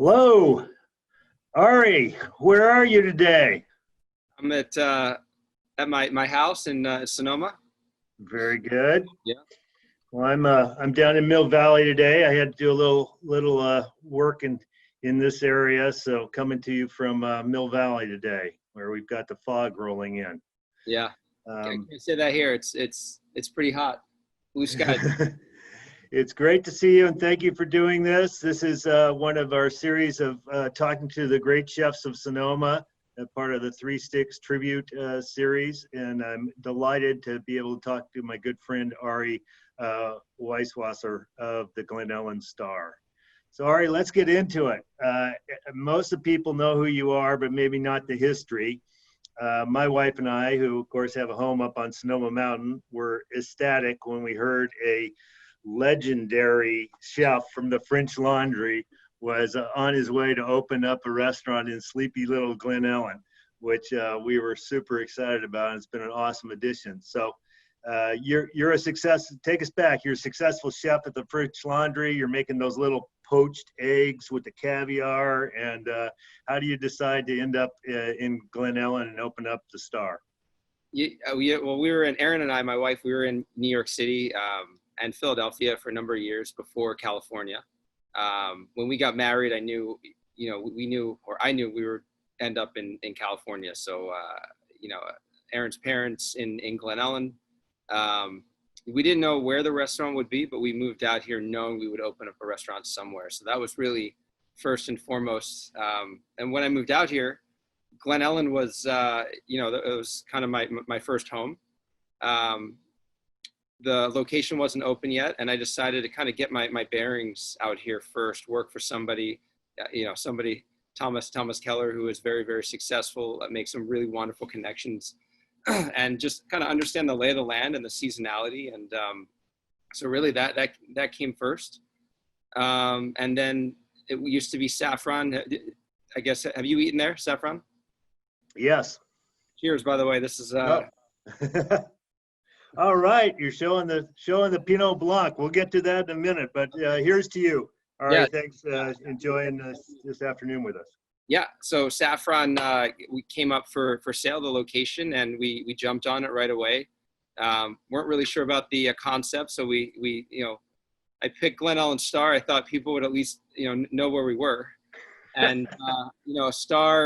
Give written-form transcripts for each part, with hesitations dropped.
Hello, Ari. Where are you today? I'm at my house in Sonoma. Very good. Yeah. Well, I'm down in Mill Valley today. I had to do a little work in this area, so coming to you from Mill Valley today, where we've got the fog rolling in. Yeah. I Um, can't say that here. It's pretty hot. Blue skies. it's great to see you, and thank you for doing this. This is one of our series of talking to the great chefs of Sonoma, part of the Three Sticks Tribute series, and I'm delighted to be able to talk to my good friend Ari Weiswasser of the Glen Ellen Star. So Ari, let's get into it. Most of the people know who you are, but maybe not the history. My wife and I, who of course have a home up on Sonoma Mountain, were ecstatic when we heard a legendary chef from the French Laundry was on his way to open up a restaurant in sleepy little Glen Ellen, which we were super excited about. And it's been an awesome addition. So you're a success. Take us back. You're a successful chef at the French Laundry. You're making those little poached eggs with the caviar. And how do you decide to end up in Glen Ellen and open up the Star? Well, we were in Erin and I, my wife. We were in New York City and Philadelphia for a number of years before California. When we got married, I knew we were end up in California. So Erin's parents in Glen Ellen. We didn't know where the restaurant would be, but we moved out here knowing we would open up a restaurant somewhere. So that was really first and foremost. And when I moved out here, Glen Ellen was, it was kind of my first home. The location wasn't open yet, and I decided to kind of get my bearings out here first, work for somebody, Thomas Keller, who is very, very successful, make some really wonderful connections, and just kind of understand the lay of the land and the seasonality. And so really that came first. And then it used to be Saffron. I guess, have you eaten there, Saffron? Yes. Cheers, by the way. This is Oh. All right, you're showing the Pinot Blanc. We'll get to that in a minute, but here's to you. All right, yeah. thanks. Enjoying this afternoon with us. Yeah, so Saffron, we came up for sale, the location, and we jumped on it right away. Weren't really sure about the concept, so I picked Glen Ellen Star. I thought people would at least know where we were. And a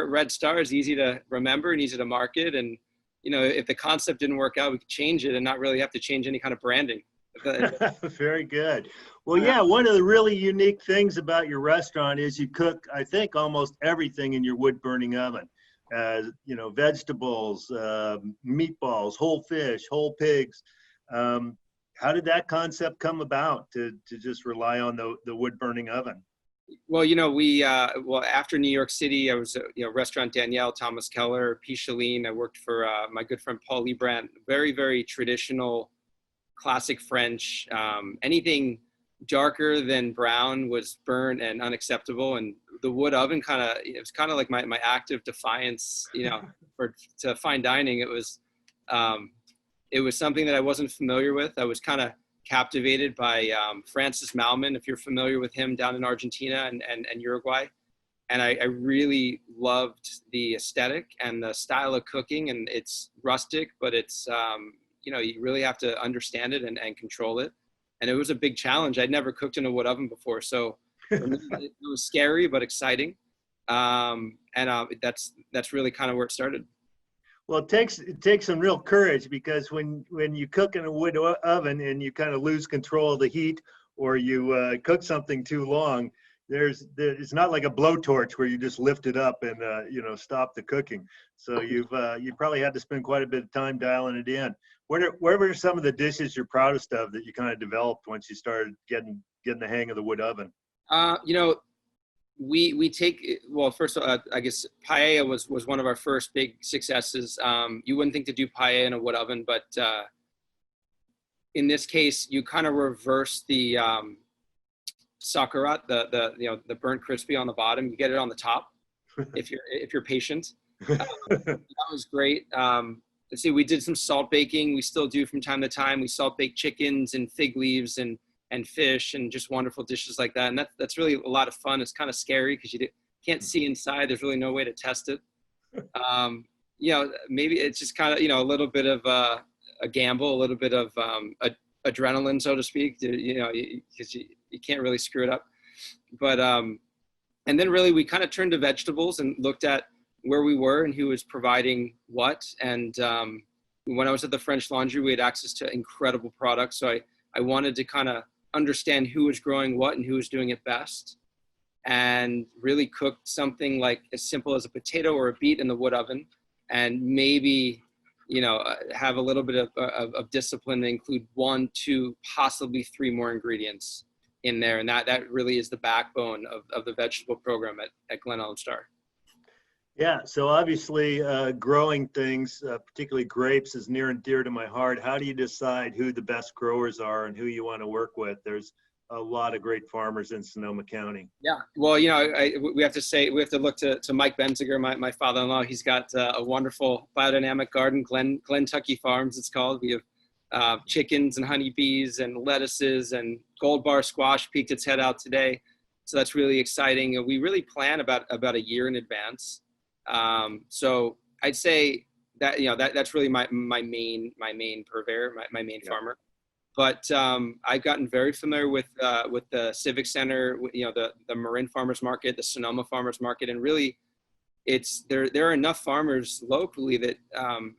red star is easy to remember and easy to market. And if the concept didn't work out, we could change it and not really have to change any kind of branding. Very good. Well, yeah, one of the really unique things about your restaurant is you cook, I think, almost everything in your wood burning oven. Vegetables, meatballs, whole fish, whole pigs. How did that concept come about to just rely on the wood burning oven? Well, after New York City, I was, Restaurant Danielle, Thomas Keller, Picheline. I worked for my good friend Paul Liebrandt. Very, very traditional, classic French. Anything darker than brown was burnt and unacceptable. And the wood oven it was kind of like my act of defiance, to fine dining. It was something that I wasn't familiar with. I was kind of captivated by Francis Malman, if you're familiar with him, down in Argentina and Uruguay. And I really loved the aesthetic and the style of cooking. And it's rustic, but it's, you really have to understand it and control it. And it was a big challenge. I'd never cooked in a wood oven before. So for me, it was scary, but exciting. That's really kind of where it started. Well, it takes some real courage, because when you cook in a wood oven and you kind of lose control of the heat, or you cook something too long, it's not like a blowtorch where you just lift it up and stop the cooking. So you probably had to spend quite a bit of time dialing it in. What were some of the dishes you're proudest of that you kind of developed once you started getting the hang of the wood oven? We take, well, first of all, I guess paella was one of our first big successes. You wouldn't think to do paella in a wood oven, but in this case, you kind of reverse the sauerkraut, the burnt crispy on the bottom. You get it on the top if you're patient. That was great. Let's see, we did some salt baking. We still do from time to time. We salt bake chickens and fig leaves and and fish and just wonderful dishes like that. And that's really a lot of fun. It's kind of scary because you can't see inside. There's really no way to test it. Maybe it's just kind of, a little bit of a gamble, a little bit of adrenaline, so to speak, because you can't really screw it up. But and then really we kind of turned to vegetables and looked at where we were and who was providing what. And when I was at the French Laundry, we had access to incredible products. So I wanted to kind of understand who was growing what and who was doing it best, and really cooked something like as simple as a potato or a beet in the wood oven, and maybe, have a little bit of discipline to include 1, 2, possibly 3 more ingredients in there. And that really is the backbone of the vegetable program at Glen Ellen Star. Yeah, so obviously growing things, particularly grapes, is near and dear to my heart. How do you decide who the best growers are and who you want to work with? There's a lot of great farmers in Sonoma County. Yeah, well, we have to look to Mike Benziger, my father-in-law. He's got a wonderful biodynamic garden, Glen Tucky Farms, it's called. We have chickens and honeybees and lettuces, and gold bar squash peeked its head out today. So that's really exciting. We really plan about a year in advance. So I'd say that, that's really my main purveyor, my main farmer. But I've gotten very familiar with the Civic Center, the Marin Farmers Market, the Sonoma Farmers Market, and really, there are enough farmers locally that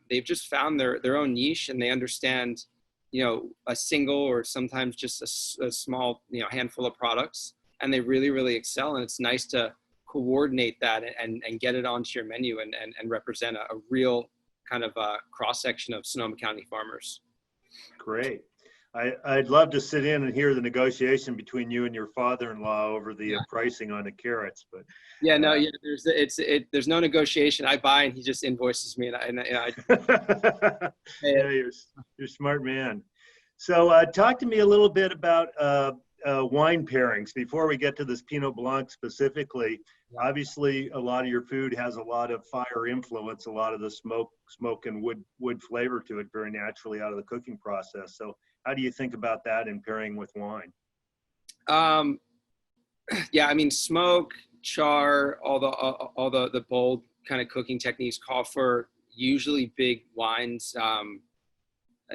they've just found their own niche, and they understand, a single or sometimes just a small handful of products, and they really, really excel. And it's nice to coordinate that and get it onto your menu and represent a real kind of cross section of Sonoma County farmers. Great. I'd love to sit in and hear the negotiation between you and your father-in-law over the pricing on the carrots, but there's no negotiation. I buy and he just invoices me, yeah, you're a smart man. So talk to me a little bit about wine pairings before we get to this Pinot Blanc specifically. Obviously, a lot of your food has a lot of fire influence, a lot of the smoke and wood flavor to it very naturally out of the cooking process. So how do you think about that in pairing with wine? Yeah, I mean, smoke, char, all the bold kind of cooking techniques call for usually big wines.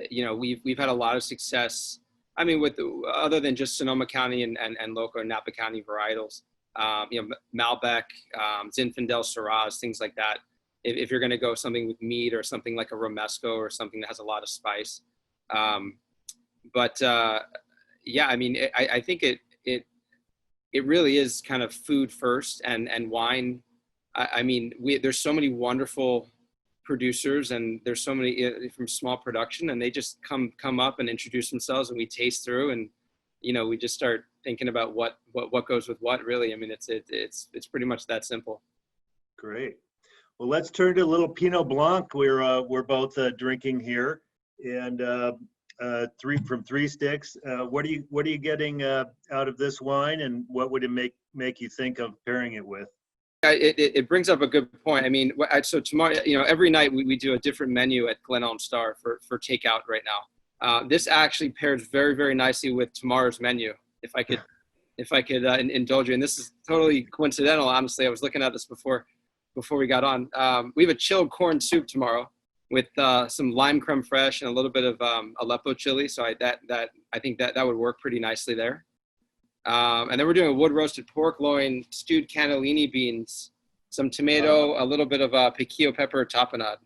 We've had a lot of success. I mean, other than just Sonoma County and local Napa County varietals, Malbec, Zinfandel, Syrah, things like that. If you're going to go something with meat or something like a Romesco or something that has a lot of spice. I mean, I think it really is kind of food first and wine. I mean, there's so many wonderful producers, and there's so many from small production, and they just come up and introduce themselves, and we taste through, and we just start thinking about what goes with what. Really, I mean, it's pretty much that simple. Great. Well, let's turn to a little Pinot Blanc. We're both drinking here, and three sticks. What are you getting out of this wine, and what would it make you think of pairing it with? It brings up a good point. I mean, so tomorrow, every night we do a different menu at Glen Ellen Star for takeout right now. This actually pairs very, very nicely with tomorrow's menu. If I could indulge you, and this is totally coincidental. Honestly, I was looking at this before we got on. We have a chilled corn soup tomorrow with some lime creme fraiche and a little bit of Aleppo chili. So I think that would work pretty nicely there. And then we're doing a wood roasted pork loin, stewed cannellini beans, some tomato, a little bit of piquillo pepper tapenade.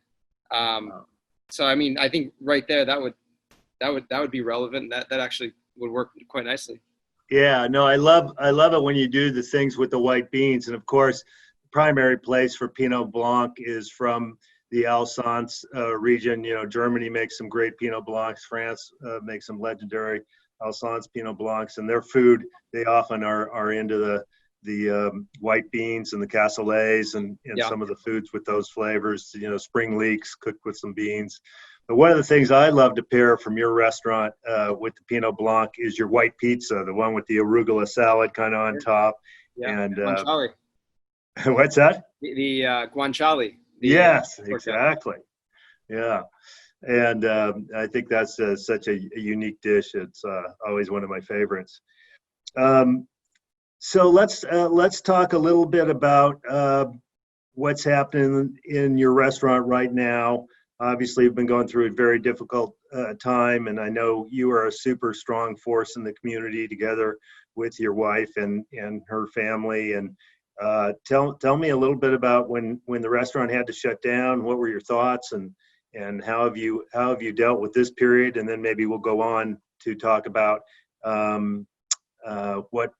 So I mean, I think right there that would be relevant. That actually would work quite nicely. Yeah, no, I love it when you do the things with the white beans, and of course, the primary place for Pinot Blanc is from the Alsace region. Germany makes some great Pinot Blancs. France makes some legendary Alsace Pinot Blancs, and their food, they often are into the white beans and the cassoulets and some of the foods with those flavors. Spring leeks cooked with some beans. But one of the things I love to pair from your restaurant with the Pinot Blanc is your white pizza, the one with the arugula salad kind of on top. Yeah, and guanciale. What's that? The guanciale. Yes, exactly. Yeah. And I think that's such a unique dish. It's always one of my favorites. So let's talk a little bit about what's happening in your restaurant right now. Obviously, you've been going through a very difficult time, and I know you are a super strong force in the community together with your wife and her family. And tell me a little bit about when the restaurant had to shut down. What were your thoughts, and how have you dealt with this period? And then maybe we'll go on to talk about what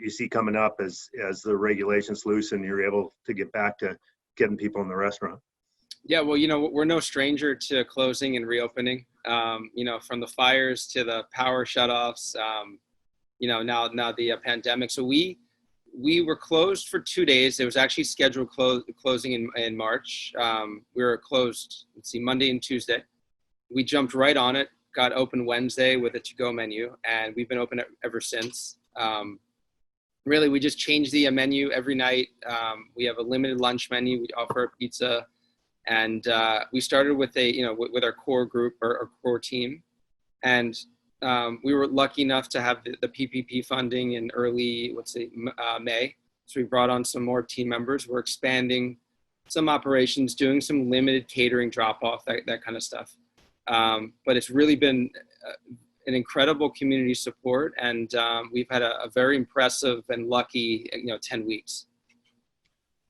you see coming up as the regulations loosen. You're able to get back to getting people in the restaurant. Yeah, well, we're no stranger to closing and reopening. From the fires to the power shutoffs. Now the pandemic. So we were closed for 2 days. It was actually scheduled closing in March. We were closed, Monday and Tuesday. We jumped right on it, got open Wednesday with a to-go menu, and we've been open ever since. Really, we just changed the menu every night. We have a limited lunch menu. We offer a pizza, and we started with with our core group, our core team, and we were lucky enough to have the PPP funding in early, May. So we brought on some more team members. We're expanding some operations, doing some limited catering drop-off, that kind of stuff. But it's really been an incredible community support, and we've had a very impressive and lucky, 10 weeks.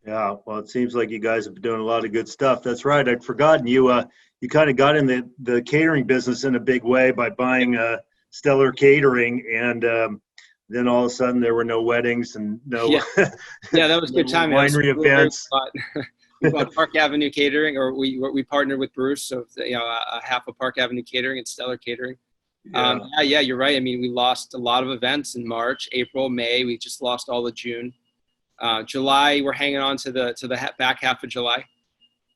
Yeah, well, it seems like you guys have been doing a lot of good stuff. That's right. I'd forgotten you kind of got in the catering business in a big way by buying Stellar Catering, and then all of a sudden there were no weddings and no yeah, that was good timing. Winery events. We bought Park Avenue Catering, or we partnered with Bruce, so a half of Park Avenue Catering and Stellar Catering. Yeah, you're right. I mean, we lost a lot of events in March, April, May. We just lost all of June. July, we're hanging on to the back half of July.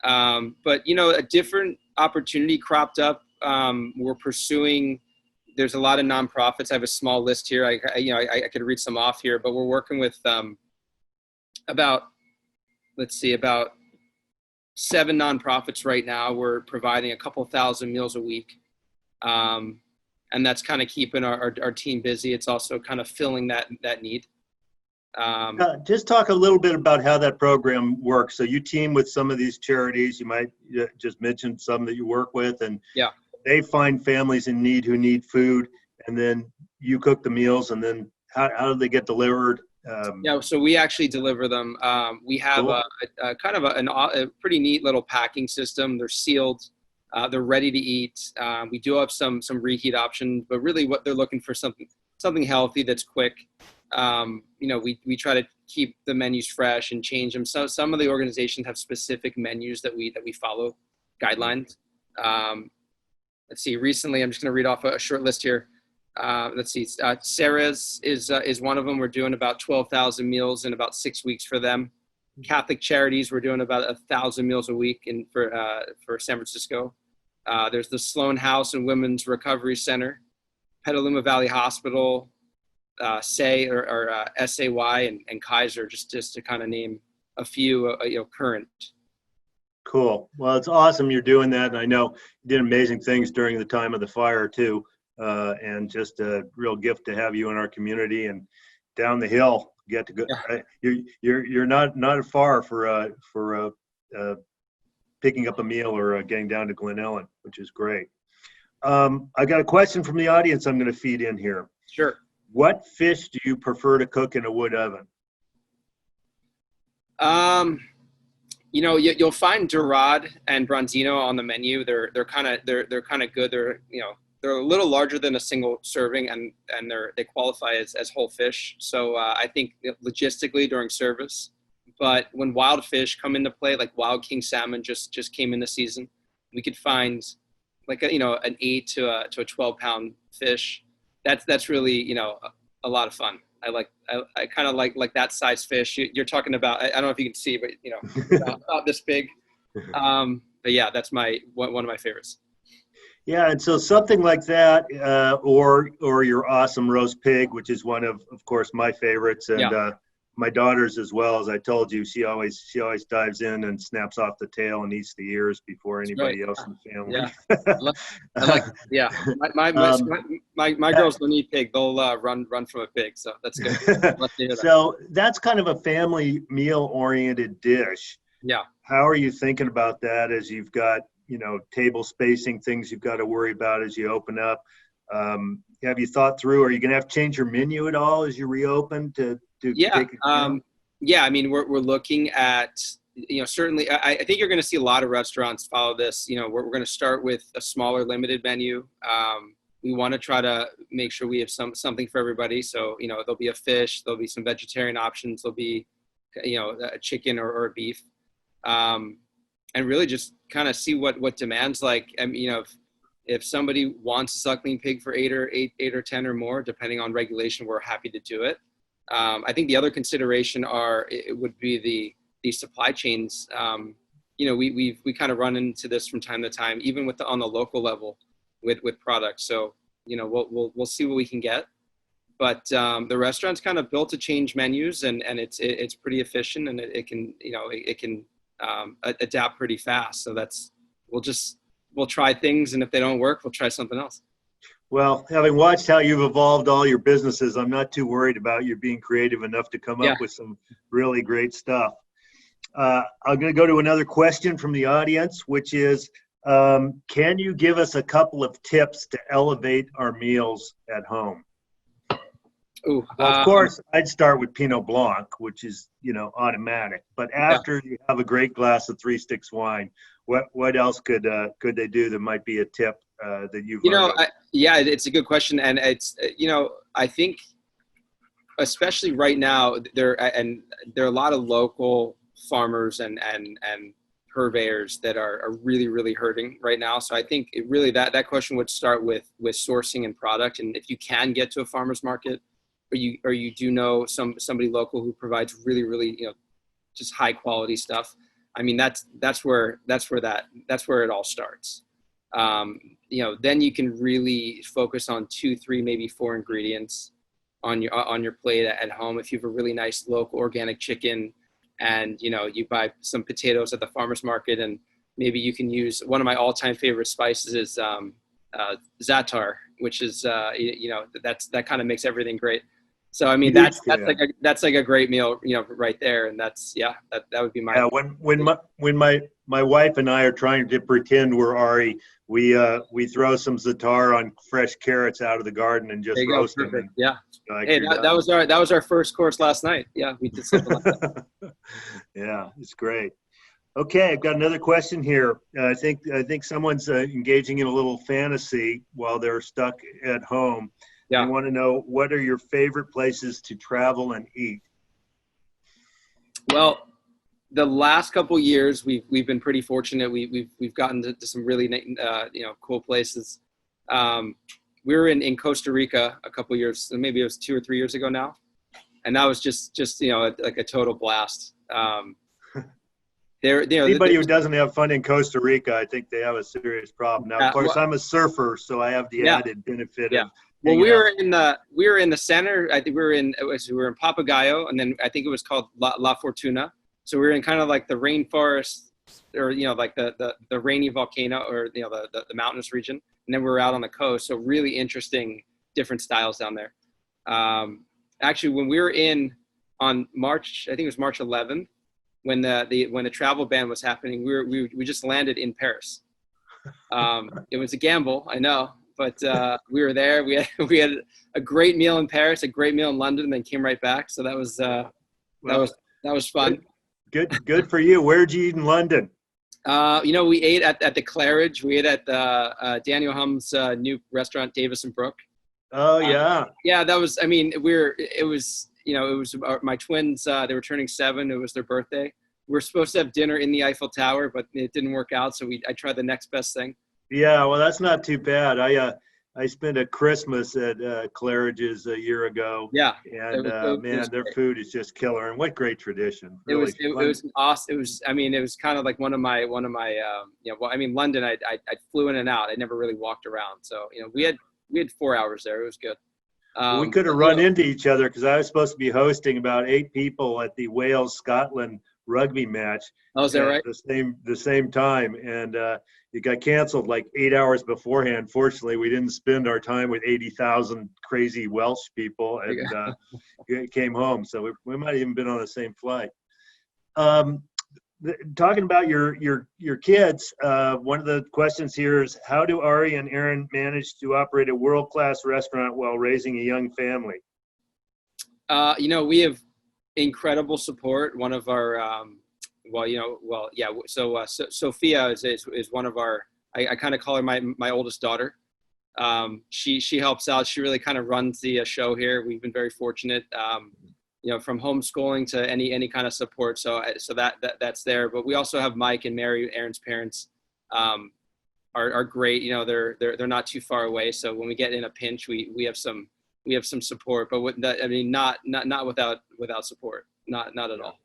But a different opportunity cropped up. We're pursuing. There's a lot of nonprofits. I have a small list here. I could read some off here, but we're working with about 7 nonprofits right now. We're providing a couple thousand meals a week, and that's kind of keeping our team busy. It's also kind of filling that need. Just talk a little bit about how that program works. So you team with some of these charities. You might just mention some that you work with, and they find families in need who need food, and then you cook the meals, and then how do they get delivered? So we actually deliver them. We have a kind of a pretty neat little packing system. They're sealed. They're ready to eat. We do have some reheat options, but really what they're looking for something healthy that's quick. We try to keep the menus fresh and change them. So some of the organizations have specific menus that we follow, guidelines. Let's see. Recently, I'm just going to read off a short list here. Sarah's is one of them. We're doing about 12,000 meals in about 6 weeks for them. Catholic Charities, we're doing about 1,000 meals a week for San Francisco. There's the Sloan House and Women's Recovery Center, Petaluma Valley Hospital, SAY and Kaiser, just to kind of name a few, current. Cool. Well, it's awesome you're doing that, and I know you did amazing things during the time of the fire too, and just a real gift to have you in our community and down the hill. Get to go. Yeah. You're not far for picking up a meal or getting down to Glen Ellen, which is great. I got a question from the audience I'm going to feed in here. Sure. What fish do you prefer to cook in a wood oven? You'll find Dorade and Bronzino on the menu. They're kind of good. They're a little larger than a single serving, and they qualify as whole fish. So I think logistically during service, but when wild fish come into play, like wild king salmon just came into season, we could find like an 8 to a 12 pound fish. That's really a lot of fun. I kind of like that size fish. You're talking about, I don't know if you can see, but about this big. But yeah, that's one of my favorites. Yeah, and so something like that, or your awesome roast pig, which is one of course, my favorites, and my daughters as well, as I told you, she always dives in and snaps off the tail and eats the ears before anybody else in the family. Yeah. Yeah. My girls don't eat pig. They'll run from a pig. So that's good. Let's hear that. So that's kind of a family meal oriented dish. Yeah. How are you thinking about that as you've got, table spacing, things you've got to worry about as you open up? Have you thought through, are you going to have to change your menu at all as you reopen to Yeah. take a, Yeah. I mean, we're looking at, certainly I think you're going to see a lot of restaurants follow this. We're going to start with a smaller limited menu. We want to try to make sure we have something for everybody. So, there'll be a fish, there'll be some vegetarian options, there'll be, a chicken or a beef. And really just kind of see what demand's like. I mean, if somebody wants a suckling pig for eight or 10 or more, depending on regulation, we're happy to do it. I think the other consideration would be the supply chains. We kind of run into this from time to time, even on the local level with products. So, we'll see what we can get. But the restaurant's kind of built to change menus, and it's pretty efficient, and it can adapt pretty fast. So we'll try things, and if they don't work, we'll try something else. Well, having watched how you've evolved all your businesses, I'm not too worried about you being creative enough to come up with some really great stuff. I'm going to go to another question from the audience, which is, can you give us a couple of tips to elevate our meals at home? Ooh, well, of course, I'd start with Pinot Blanc, which is, automatic. But after you have a great glass of Three Sticks wine, what else could they do that might be a tip that you've learned? It's a good question, and it's I think especially right now there are a lot of local farmers and purveyors that are really, really hurting right now. So I think that question would start with sourcing and product, and if you can get to a farmer's market, or you do know somebody local who provides really, really, just high quality stuff. I mean, that's where it all starts. Then you can really focus on 2, 3, maybe 4 ingredients on your plate at home. If you have a really nice local organic chicken, and you buy some potatoes at the farmer's market, and maybe you can use one of my all-time favorite spices is za'atar, which is that kind of makes everything great. So I mean that's like a great meal, right there, and that would be my. Yeah, when my wife and I are trying to pretend we're Ari, we throw some za'atar on fresh carrots out of the garden and just roast them. And, yeah. Hey, that was our first course last night. Yeah, we did something like that. Yeah, it's great. Okay, I've got another question here. I think someone's engaging in a little fantasy while they're stuck at home. Yeah. I want to know, what are your favorite places to travel and eat? Well, the last couple of years, we've been pretty fortunate. We've gotten to some really cool places. We were in Costa Rica a couple of years, maybe it was 2 or 3 years ago now, and that was just like a total blast. Anybody who doesn't have fun in Costa Rica, I think they have a serious problem. Now, of course, I'm a surfer, so I have the added benefit of. Well, we were in the center. I think we were in Papagayo, and then I think it was called La Fortuna. So we were in kind of like the rainforest, or like the rainy volcano, or the mountainous region, and then we were out on the coast. So really interesting, different styles down there. Actually, when we were on March, I think it was March 11th, when the travel ban was happening, we just landed in Paris. It was a gamble, I know. But we were there. We had a great meal in Paris, a great meal in London, and then came right back. So that was fun. Good for you. Where'd you eat in London? We ate at the Claridge. We ate at Daniel Hum's new restaurant, Davis and Brook. Oh yeah. Yeah, that was. I mean, it was my twins. They were turning 7. It was their birthday. We were supposed to have dinner in the Eiffel Tower, but it didn't work out. So I tried the next best thing. Yeah, well, that's not too bad. I spent a Christmas at Claridge's a year ago. Yeah, and man, their food is just killer, and what great tradition. Really it was awesome. It was kind of like one of my London. I flew in and out. I never really walked around, so we had 4 hours there. It was good. We could have run into each other because I was supposed to be hosting about 8 people at the Wales-Scotland rugby match. Oh, is that right? The same time, and it got canceled like 8 hours beforehand. Fortunately, we didn't spend our time with 80,000 crazy Welsh people, and it came home. So we might have even been on the same flight. Talking about your kids, one of the questions here is, how do Ari and Aaron manage to operate a world-class restaurant while raising a young family? We have incredible support. One of our, Sophia is one of our, I kind of call her my oldest daughter. She helps out. She really kind of runs the show here. We've been very fortunate. From homeschooling to any kind of support. So that's there. But we also have Mike and Mary, Aaron's parents, are great. They're not too far away. So when we get in a pinch, we have some support. But not without support. Not at all.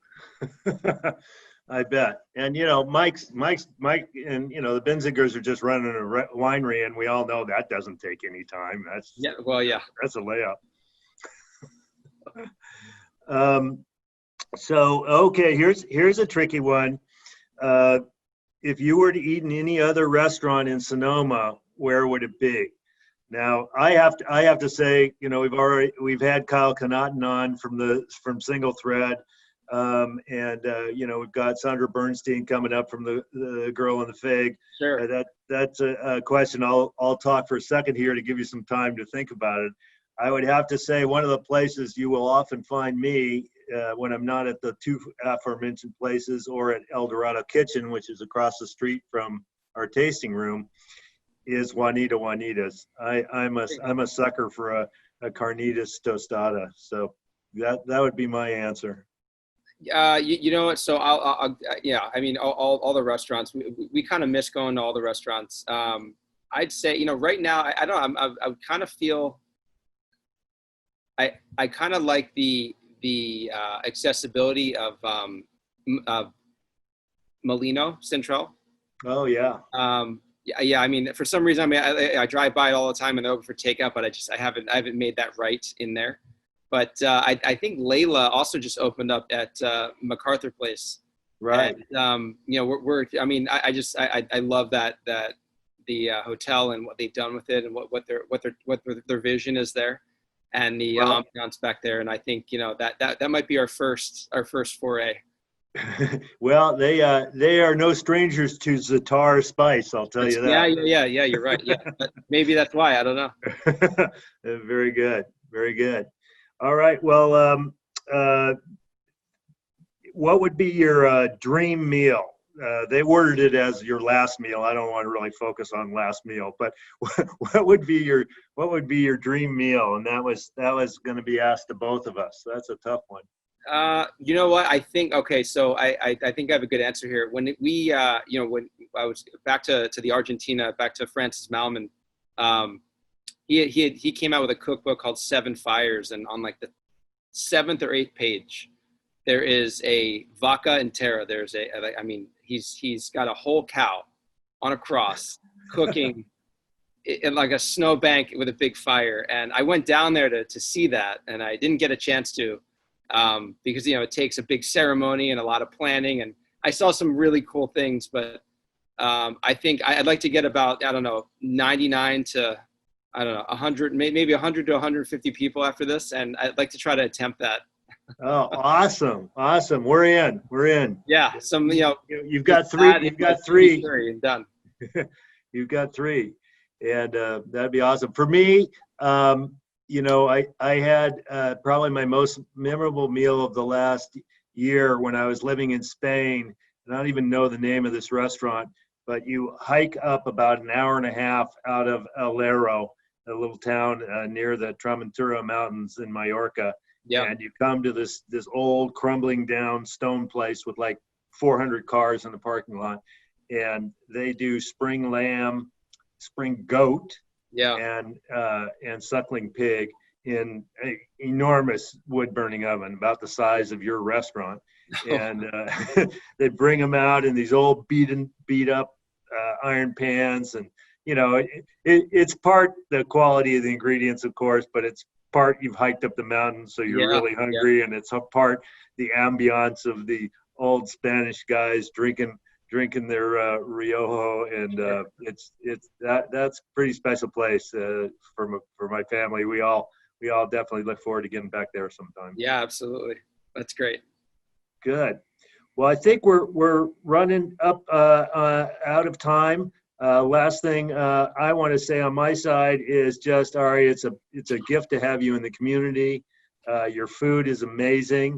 I bet. And Mike and the Benzingers are just running a winery, and we all know that doesn't take any time. That's a layup. Okay, here's a tricky one. If you were to eat in any other restaurant in Sonoma, where would it be? Now, I have to say, we've had Kyle Connaughton on from Single Thread, and we've got Sandra Bernstein coming up from the Girl in the Fig. Sure. That's a question. I'll talk for a second here to give you some time to think about it. I would have to say one of the places you will often find me when I'm not at the 2 aforementioned places or at El Dorado Kitchen, which is across the street from our tasting room, is Juanita's. I'm a sucker for a carnitas tostada. So that would be my answer. You know what? So I'll all the restaurants, we kind of miss going to all the restaurants. I'd say, right now, I don't know, I kind of feel, I kind of like the accessibility of Molino Central. Oh yeah. For some reason, I drive by it all the time and they're open for takeout, but I haven't made that right in there. But I think Layla also just opened up at MacArthur Place. Right. And, I love that the hotel and what they've done with it and what their vision is there. And the ambiance back there, and I think that might be our first foray. Well, they are no strangers to Zatar spice. I'll tell you that. Yeah. You're right. Yeah, maybe that's why. I don't know. Very good. Very good. All right. Well, what would be your dream meal? They worded it as your last meal. I don't want to really focus on last meal, but what would be your dream meal? And that was going to be asked to both of us. So that's a tough one. You know what? I think, okay. So I think I have a good answer here. When when I was back to the Argentina, back to Francis Malman, he came out with a cookbook called 7 Fires. And on like the 7th or 8th page, there is a vaca entera. He's got a whole cow on a cross cooking in like a snowbank with a big fire. And I went down there to see that, and I didn't get a chance to because, it takes a big ceremony and a lot of planning. And I saw some really cool things, but I think I'd like to get about, 99 to, 100, maybe 100 to 150 people after this. And I'd like to try to attempt that. Oh, awesome. We're in. Yeah. You've got 3. You've got 3. And done. You've got 3. And that'd be awesome. For me, I had probably my most memorable meal of the last year when I was living in Spain. And I don't even know the name of this restaurant, but you hike up about an hour and a half out of Alero, a little town near the Tramontura Mountains in Mallorca. Yeah. And you come to this old crumbling down stone place with like 400 cars in the parking lot. And they do spring lamb, spring goat, and suckling pig in an enormous wood burning oven, about the size of your restaurant. And they bring them out in these old beat up iron pans. And, it's part the quality of the ingredients, of course, but it's part you've hiked up the mountain, so you're Yeah, really yeah, hungry, and it's a part the ambiance of the old Spanish guys drinking their Rioja, and that's a pretty special place for my family. We all definitely look forward to getting back there sometime. yeah, absolutely. That's great. Good. Well, I think we're running up out of time. Last thing I want to say on my side is just, Ari, it's a gift to have you in the community. Your food is amazing.